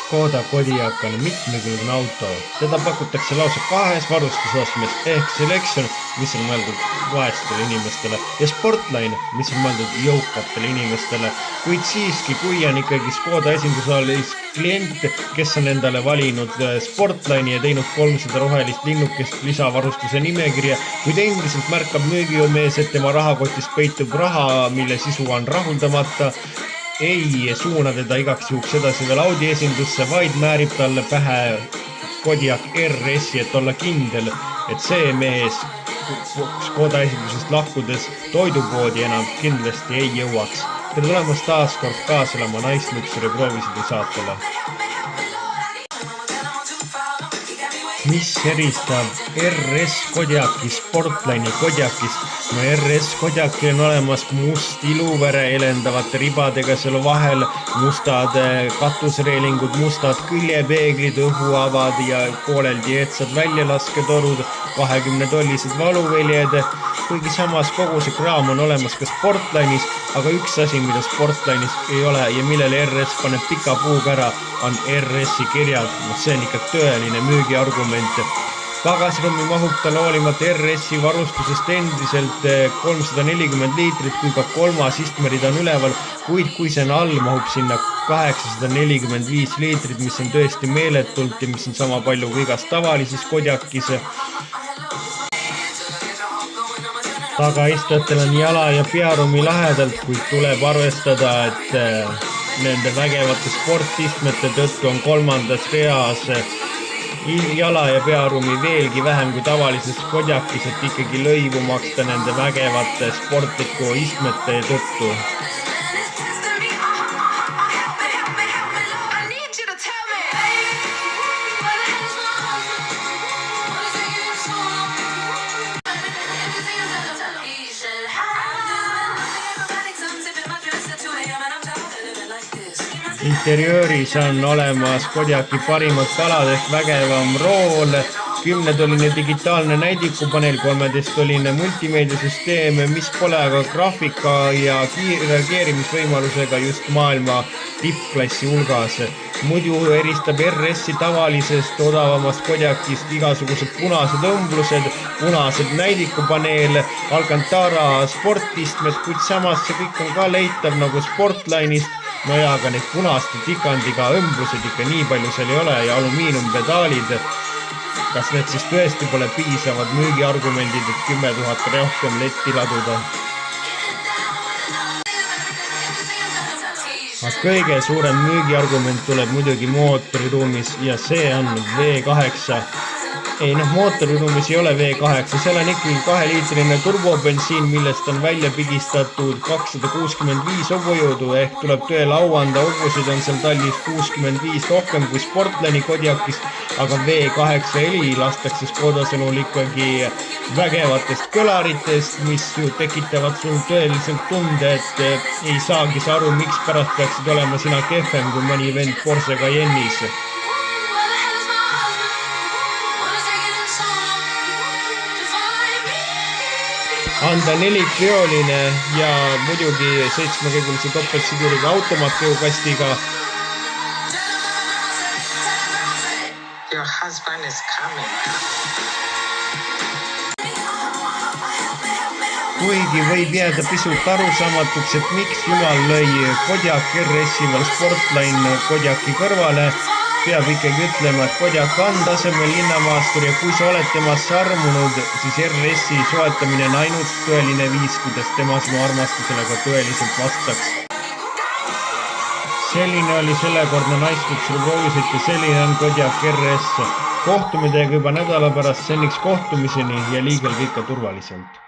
Škoda Kodiaq on mitmekülgne auto. Teda pakutakse lausa kahes varustusostmes ehk Selection, mis on mõeldud vaestele inimestele, ja Sportline, mis on mõeldud jõukatele inimestele. Kuid siiski, kui on ikkagi Škoda esindusalis klient, kes on endale valinud Sportline'i ja teinud 300 rohelist linnukest lisavarustuse nimekirja, kuid endiselt märkab müügimees, et tema rahakotist peitub raha, mille sisu on rahuldamata, ei suuna teda igaks juhuks edasi veel Audi esindusse, vaid määrib talle pähe Kodiaq RS-i, et olla kindel, et see mees Škoda esindusest lahkudes toidupoodi enam kindlasti ei jõuaks. Tere tulemast taas kord kaaselema naisluksuri proovisõidu saatele. Mis eristab RS Kodiaqi Sportline'i Kodiaqist? No RS Kodiaqi on olemas must iluvere elendavate ribadega seal vahel, mustad katusreelingud, mustad küljepeeglid, õhuavad ja pooleldi eetsad väljalasketorud, 20-tollised valuväljed, kuigi samas kogu see kraam on olemas ka Sportline'is, aga üks asi, mida Sportline'is ei ole ja millele RS paneb pika puuga ära, on RS-i kirjad. See on ikka tõeline müügiargument. Pagasruumi mahub tal hoolimata RS-i varustusest endiselt 340 liitrit, kui ka kolmas istmerida on üleval, kuid kui see on all, mahub sinna 845 liitrit, mis on tõesti meeletult ja mis on sama palju kui igas tavalises Kodiaqis. Tagaistajatel on jala ja pearuumi lahedalt, kuid tuleb arvestada, et nende vägevate sportistmete tõttu on kolmandas reas jala ja pearuumi veelgi vähem kui tavalises Kodiaqis, et ikkagi lõivu maksta nende vägevate sportliku istmete tõttu. Interiööris on olemas Kodiaqi parimad palad ehk vägevam rool, 10-tolline digitaalne näidikupaneel, 13-tolline multimeediasüsteem, mis pole aga graafika ja reageerimisvõimalusega just maailma tippklassi hulgas. Muidu eristab RS-i tavalisest odavamast Kodiaqist igasugused punased õmblused, punased näidikupaneel, Alcantara sportistmed, kuid samas see kõik on ka leitav nagu Sportline'ist. No ja, aga need punaste tikandiga õmblused ikka nii palju seal ei ole ja alumiiniumpedaalid. Kas need siis tõesti pole piisavad müügiargumendid, et 10 000 rohkem letti laduda? Kõige suurem müügiargument tuleb muidugi mootoriruumis ja see on V8. Mootoriruumis ei ole V8, seal on ikkagi 2-liitrine turbobensiin, millest on välja pigistatud 265 hobujõudu ehk tuleb tõele au anda, hobusid on seal tallis 65 rohkem kui Sportline'i Kodiaqist, aga V8 heli lastakse Škoda sõnul ikkagi vägevatest kõlaritest, mis ju tekitavad sul tõeliselt tunde, et ei saagi sa aru, miks pärast peaksid olema sina kehvem kui mõni vend Porsche Cayenne'is. Anda nelikveoline ja muidugi 7-käigulise topeltsiduriga automaatkeokastiga. Kuigi võib jääda pisut arusaamatuks, et miks jumal lõi Kodiaq RS-i veel Sportline Kodiaqi kõrvale, peab ikkagi ütlema, et Kodiaq on tasemel linnamaastur ja kui sa oled temast armunud, siis RS-i soetamine on ainult tõeline viis, kuidas tema sinu armastusele ka tõeliselt vastaks. Selline oli sellekordne naisluksuri proovisõit ja selline on Kodiaq RS. Kohtume teiega juba nädala pärast, seniks kohtumiseni ja liigelge ikka turvaliselt.